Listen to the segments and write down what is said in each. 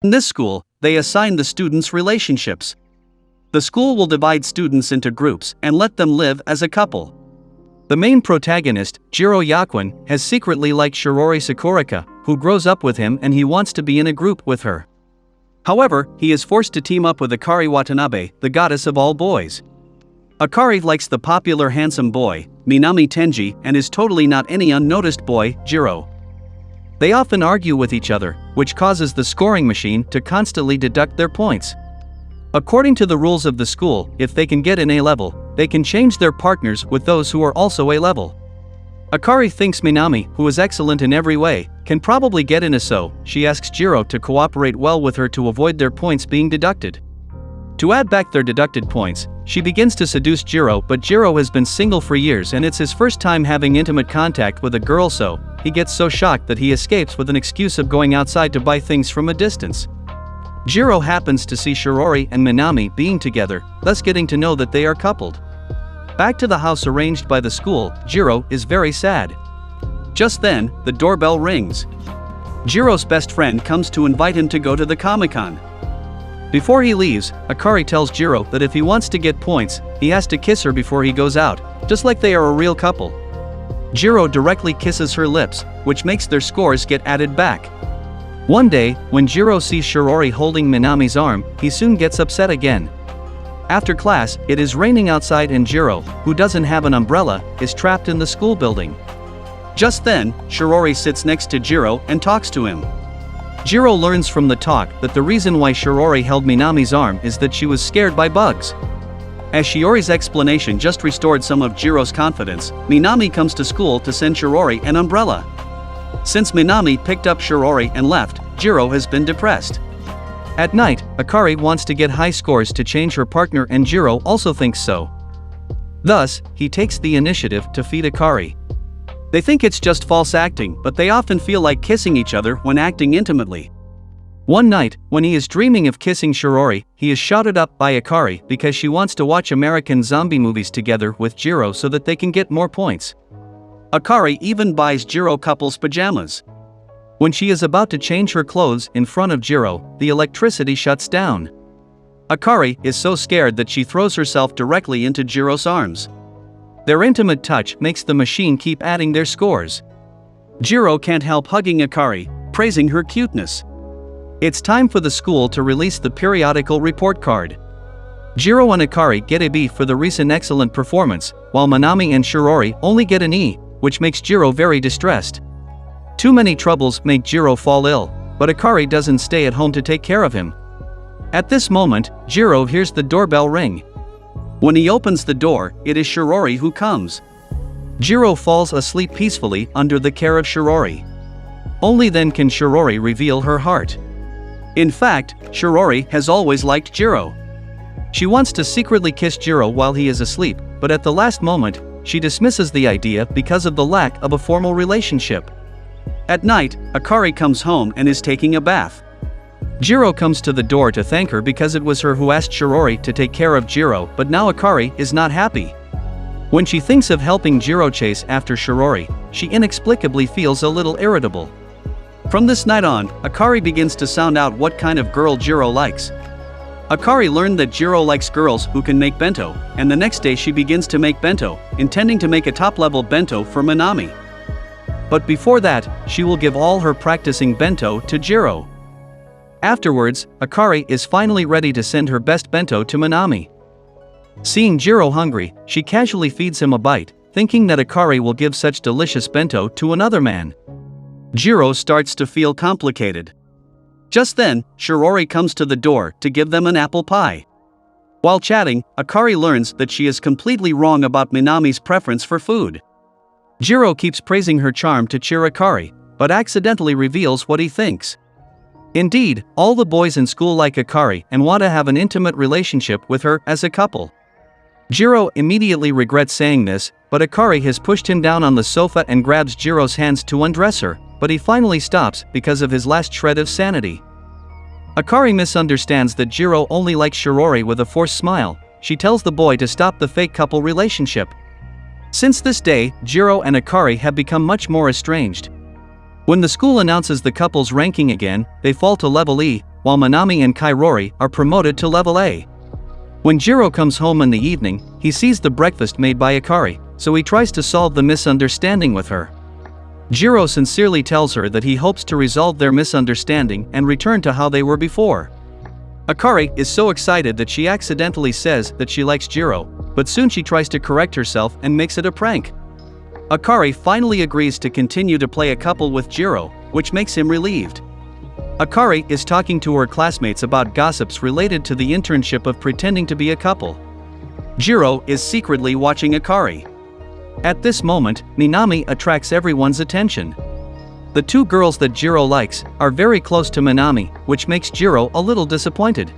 In this school, they assign the students relationships. The school will divide students into groups and let them live as a couple. The main protagonist, Jiro Yakuin, has secretly liked Shirori Sakuraka, who grows up with him and he wants to be in a group with her. However, he is forced to team up with Akari Watanabe, the goddess of all boys. Akari likes the popular handsome boy, Minami Tenji, and is totally not any unnoticed boy, Jiro. They often argue with each other, which causes the scoring machine to constantly deduct their points. According to the rules of the school, if they can get an A level, they can change their partners with those who are also A level. Akari thinks Minami, who is excellent in every way, can probably get in, so she asks Jiro to cooperate well with her to avoid their points being deducted. To add back their deducted points, she begins to seduce Jiro, but Jiro has been single for years and it's his first time having intimate contact with a girl, so he gets so shocked that he escapes with an excuse of going outside to buy things from a distance. Jiro happens to see Shirori and Minami being together, thus getting to know that they are coupled. Back to the house arranged by the school, Jiro is very sad. Just then, the doorbell rings. Jiro's best friend comes to invite him to go to the Comic-Con. Before he leaves, Akari tells Jiro that if he wants to get points, he has to kiss her before he goes out, just like they are a real couple. Jiro directly kisses her lips, which makes their scores get added back. One day, when Jiro sees Shirori holding Minami's arm, he soon gets upset again. After class, it is raining outside and Jiro, who doesn't have an umbrella, is trapped in the school building. Just then, Shirori sits next to Jiro and talks to him. Jiro learns from the talk that the reason why Shirori held Minami's arm is that she was scared by bugs. As Shiori's explanation just restored some of Jiro's confidence, Minami comes to school to send Shirori an umbrella. Since Minami picked up Shirori and left, Jiro has been depressed. At night, Akari wants to get high scores to change her partner and Jiro also thinks so. Thus, he takes the initiative to feed Akari. They think it's just false acting, but they often feel like kissing each other when acting intimately. One night, when he is dreaming of kissing Shirori, he is shouted up by Akari because she wants to watch American zombie movies together with Jiro so that they can get more points. Akari even buys Jiro couples pajamas. When she is about to change her clothes in front of Jiro, the electricity shuts down. Akari is so scared that she throws herself directly into Jiro's arms. Their intimate touch makes the machine keep adding their scores. Jiro can't help hugging Akari, praising her cuteness. It's time for the school to release the periodical report card. Jiro and Akari get a B for the recent excellent performance, while Minami and Shirori only get an E, which makes Jiro very distressed. Too many troubles make Jiro fall ill, but Akari doesn't stay at home to take care of him. At this moment, Jiro hears the doorbell ring. When he opens the door, it is Shirori who comes. Jiro falls asleep peacefully under the care of Shirori. Only then can Shirori reveal her heart. In fact, Shirori has always liked Jiro. She wants to secretly kiss Jiro while he is asleep, but at the last moment, she dismisses the idea because of the lack of a formal relationship. At night, Akari comes home and is taking a bath. Jiro comes to the door to thank her because it was her who asked Shirori to take care of Jiro, but now Akari is not happy. When she thinks of helping Jiro chase after Shirori, she inexplicably feels a little irritable. From this night on, Akari begins to sound out what kind of girl Jiro likes. Akari learned that Jiro likes girls who can make bento, and the next day she begins to make bento, intending to make a top-level bento for Minami. But before that, she will give all her practicing bento to Jiro. Afterwards, Akari is finally ready to send her best bento to Minami. Seeing Jiro hungry, she casually feeds him a bite, thinking that Akari will give such delicious bento to another man. Jiro starts to feel complicated. Just then, Shirori comes to the door to give them an apple pie. While chatting, Akari learns that she is completely wrong about Minami's preference for food. Jiro keeps praising her charm to cheer Akari, but accidentally reveals what he thinks. Indeed, all the boys in school like Akari and want to have an intimate relationship with her as a couple. Jiro immediately regrets saying this, but Akari has pushed him down on the sofa and grabs Jiro's hands to undress her, but he finally stops because of his last shred of sanity. Akari misunderstands that Jiro only likes Shirori with a forced smile. She tells the boy to stop the fake couple relationship. Since this day, Jiro and Akari have become much more estranged. When the school announces the couple's ranking again, they fall to level E, while Minami and Kairori are promoted to level A. When Jiro comes home in the evening, he sees the breakfast made by Akari, so he tries to solve the misunderstanding with her. Jiro sincerely tells her that he hopes to resolve their misunderstanding and return to how they were before. Akari is so excited that she accidentally says that she likes Jiro, but soon she tries to correct herself and makes it a prank. Akari finally agrees to continue to play a couple with Jiro, which makes him relieved. Akari is talking to her classmates about gossips related to the internship of pretending to be a couple. Jiro is secretly watching Akari. At this moment, Minami attracts everyone's attention. The two girls that Jiro likes are very close to Minami, which makes Jiro a little disappointed.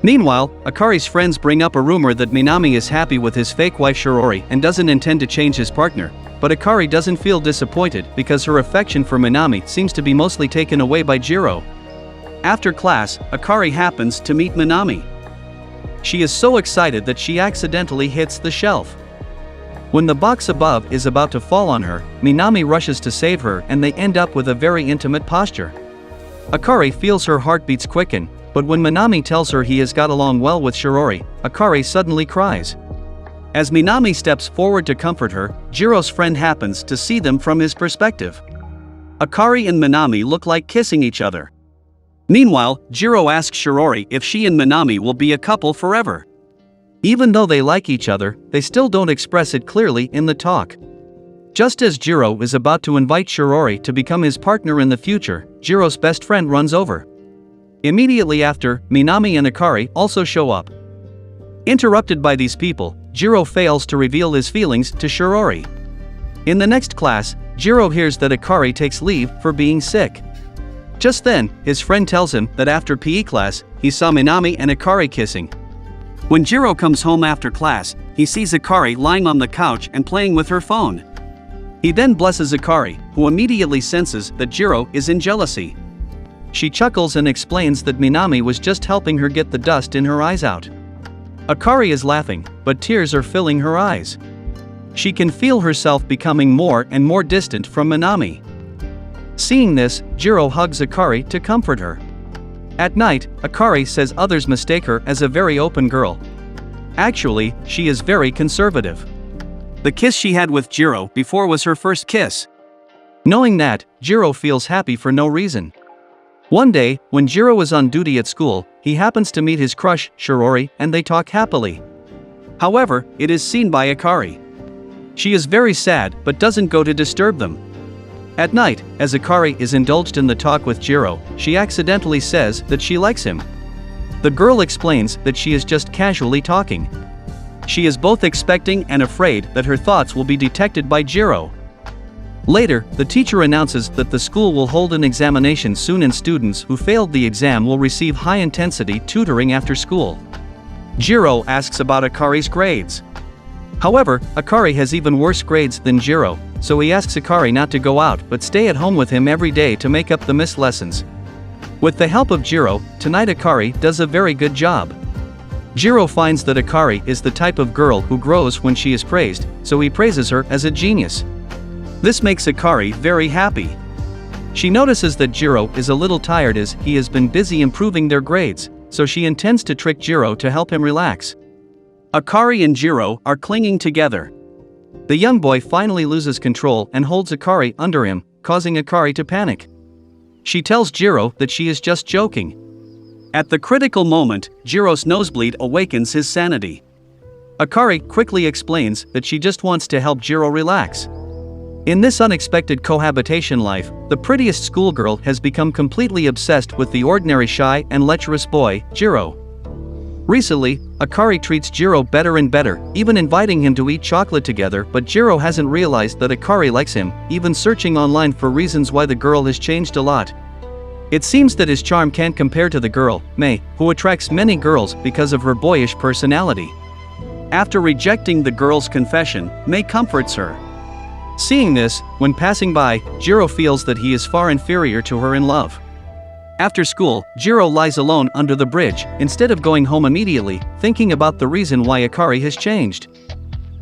Meanwhile, Akari's friends bring up a rumor that Minami is happy with his fake wife Shirori and doesn't intend to change his partner, but Akari doesn't feel disappointed because her affection for Minami seems to be mostly taken away by Jiro. After class, Akari happens to meet Minami. She is so excited that she accidentally hits the shelf. When the box above is about to fall on her, Minami rushes to save her and they end up with a very intimate posture. Akari feels her heartbeats quicken, but when Minami tells her he has got along well with Shirori, Akari suddenly cries. As Minami steps forward to comfort her, Jiro's friend happens to see them from his perspective. Akari and Minami look like kissing each other. Meanwhile, Jiro asks Shirori if she and Minami will be a couple forever. Even though they like each other, they still don't express it clearly in the talk. Just as Jiro is about to invite Shirori to become his partner in the future, Jiro's best friend runs over. Immediately after, Minami and Akari also show up. Interrupted by these people, Jiro fails to reveal his feelings to Shirori. In the next class, Jiro hears that Akari takes leave for being sick. Just then, his friend tells him that after PE class, he saw Minami and Akari kissing. When Jiro comes home after class, he sees Akari lying on the couch and playing with her phone. He then blesses Akari, who immediately senses that Jiro is in jealousy. She chuckles and explains that Minami was just helping her get the dust in her eyes out. Akari is laughing, but tears are filling her eyes. She can feel herself becoming more and more distant from Minami. Seeing this, Jiro hugs Akari to comfort her. At night, Akari says others mistake her as a very open girl. Actually, she is very conservative. The kiss she had with Jiro before was her first kiss. Knowing that, Jiro feels happy for no reason. One day, when Jiro is on duty at school, he happens to meet his crush, Shirori, and they talk happily. However, it is seen by Akari. She is very sad but doesn't go to disturb them. At night, as Akari is indulged in the talk with Jiro, she accidentally says that she likes him. The girl explains that she is just casually talking. She is both expecting and afraid that her thoughts will be detected by Jiro. Later, the teacher announces that the school will hold an examination soon and students who failed the exam will receive high-intensity tutoring after school. Jiro asks about Akari's grades. However, Akari has even worse grades than Jiro, so he asks Akari not to go out but stay at home with him every day to make up the missed lessons. With the help of Jiro, tonight Akari does a very good job. Jiro finds that Akari is the type of girl who grows when she is praised, so he praises her as a genius. This makes Akari very happy. She notices that Jiro is a little tired as he has been busy improving their grades, so she intends to trick Jiro to help him relax. Akari and Jiro are clinging together. The young boy finally loses control and holds Akari under him, causing Akari to panic. She tells Jiro that she is just joking. At the critical moment, Jiro's nosebleed awakens his sanity. Akari quickly explains that she just wants to help Jiro relax. In this unexpected cohabitation life, the prettiest schoolgirl has become completely obsessed with the ordinary shy and lecherous boy, Jiro. Recently, Akari treats Jiro better and better, even inviting him to eat chocolate together, but Jiro hasn't realized that Akari likes him, even searching online for reasons why the girl has changed a lot. It seems that his charm can't compare to the girl, Mei, who attracts many girls because of her boyish personality. After rejecting the girl's confession, Mei comforts her. Seeing this, when passing by, Jiro feels that he is far inferior to her in love. After school, Jiro lies alone under the bridge, instead of going home immediately, thinking about the reason why Akari has changed.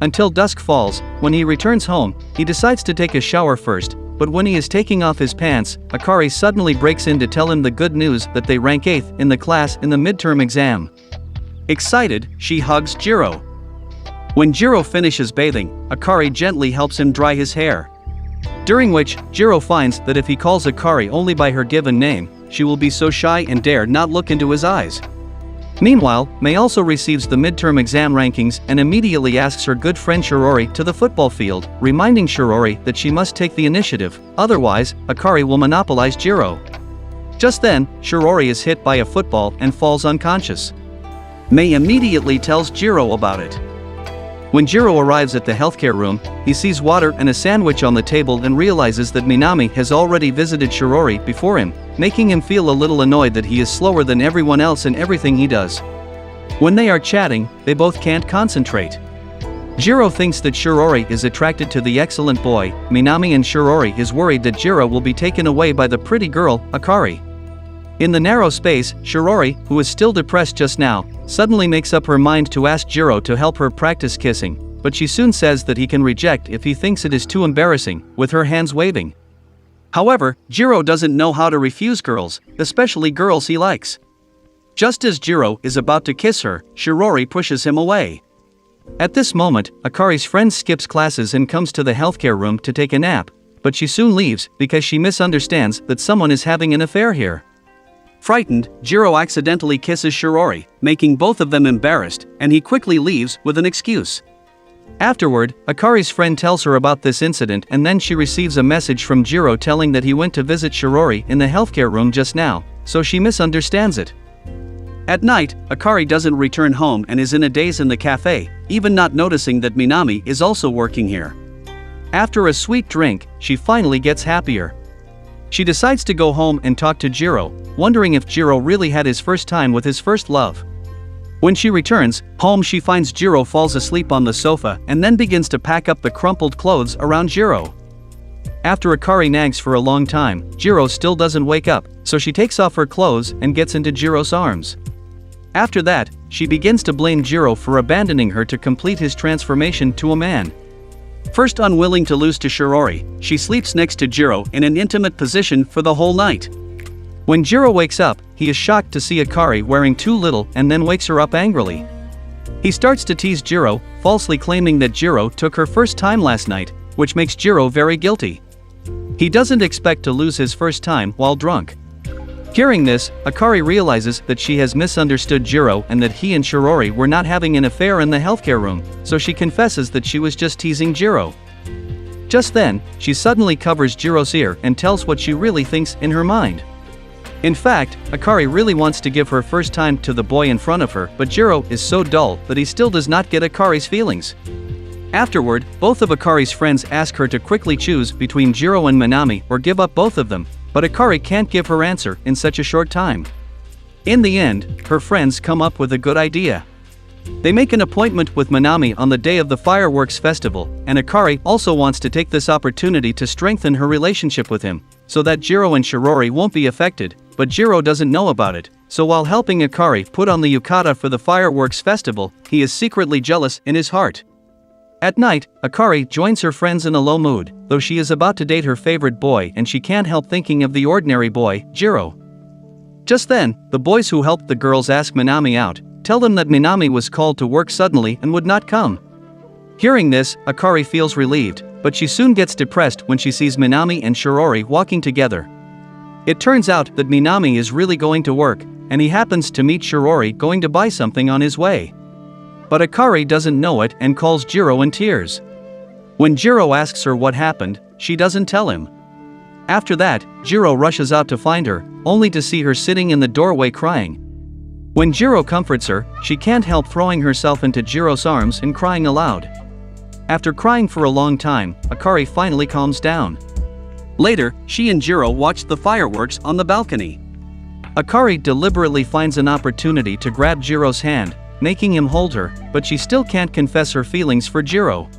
Until dusk falls, when he returns home, he decides to take a shower first, but when he is taking off his pants, Akari suddenly breaks in to tell him the good news that they rank 8th in the class in the midterm exam. Excited, she hugs Jiro. When Jiro finishes bathing, Akari gently helps him dry his hair. During which, Jiro finds that if he calls Akari only by her given name, she will be so shy and dare not look into his eyes. Meanwhile, Mei also receives the midterm exam rankings and immediately asks her good friend Shirori to the football field, reminding Shirori that she must take the initiative, otherwise, Akari will monopolize Jiro. Just then, Shirori is hit by a football and falls unconscious. Mei immediately tells Jiro about it. When Jiro arrives at the healthcare room, he sees water and a sandwich on the table and realizes that Minami has already visited Shirori before him, making him feel a little annoyed that he is slower than everyone else in everything he does. When they are chatting, they both can't concentrate. Jiro thinks that Shirori is attracted to the excellent boy, Minami, and Shirori is worried that Jiro will be taken away by the pretty girl, Akari. In the narrow space, Shirori, who is still depressed just now, suddenly makes up her mind to ask Jiro to help her practice kissing, but she soon says that he can reject if he thinks it is too embarrassing, with her hands waving. However, Jiro doesn't know how to refuse girls, especially girls he likes. Just as Jiro is about to kiss her, Shirori pushes him away. At this moment, Akari's friend skips classes and comes to the healthcare room to take a nap, but she soon leaves because she misunderstands that someone is having an affair here. Frightened, Jiro accidentally kisses Shirori, making both of them embarrassed, and he quickly leaves with an excuse. Afterward, Akari's friend tells her about this incident and then she receives a message from Jiro telling that he went to visit Shirori in the healthcare room just now, so she misunderstands it. At night, Akari doesn't return home and is in a daze in the cafe, even not noticing that Minami is also working here. After a sweet drink, she finally gets happier. She decides to go home and talk to Jiro, wondering if Jiro really had his first time with his first love. When she returns home, she finds Jiro falls asleep on the sofa and then begins to pack up the crumpled clothes around Jiro. After Akari nags for a long time, Jiro still doesn't wake up, so she takes off her clothes and gets into Jiro's arms. After that, she begins to blame Jiro for abandoning her to complete his transformation to a man. First unwilling to lose to Shirori, she sleeps next to Jiro in an intimate position for the whole night. When Jiro wakes up, he is shocked to see Akari wearing too little and then wakes her up angrily. He starts to tease Jiro, falsely claiming that Jiro took her first time last night, which makes Jiro very guilty. He doesn't expect to lose his first time while drunk. Hearing this, Akari realizes that she has misunderstood Jiro and that he and Shirori were not having an affair in the healthcare room, so she confesses that she was just teasing Jiro. Just then, she suddenly covers Jiro's ear and tells what she really thinks in her mind. In fact, Akari really wants to give her first time to the boy in front of her, but Jiro is so dull that he still does not get Akari's feelings. Afterward, both of Akari's friends ask her to quickly choose between Jiro and Minami or give up both of them, but Akari can't give her answer in such a short time. In the end, her friends come up with a good idea. They make an appointment with Minami on the day of the fireworks festival, and Akari also wants to take this opportunity to strengthen her relationship with him, so that Jiro and Shirori won't be affected, but Jiro doesn't know about it, so while helping Akari put on the yukata for the fireworks festival, he is secretly jealous in his heart. At night, Akari joins her friends in a low mood, though she is about to date her favorite boy and she can't help thinking of the ordinary boy, Jiro. Just then, the boys who helped the girls ask Minami out, tell them that Minami was called to work suddenly and would not come. Hearing this, Akari feels relieved, but she soon gets depressed when she sees Minami and Shirori walking together. It turns out that Minami is really going to work, and he happens to meet Shirori going to buy something on his way. But Akari doesn't know it and calls Jiro in tears. When Jiro asks her what happened, she doesn't tell him. After that, Jiro rushes out to find her, only to see her sitting in the doorway crying. When Jiro comforts her, she can't help throwing herself into Jiro's arms and crying aloud. After crying for a long time, Akari finally calms down. Later, she and Jiro watch the fireworks on the balcony. Akari deliberately finds an opportunity to grab Jiro's hand, making him hold her, but she still can't confess her feelings for Jiro.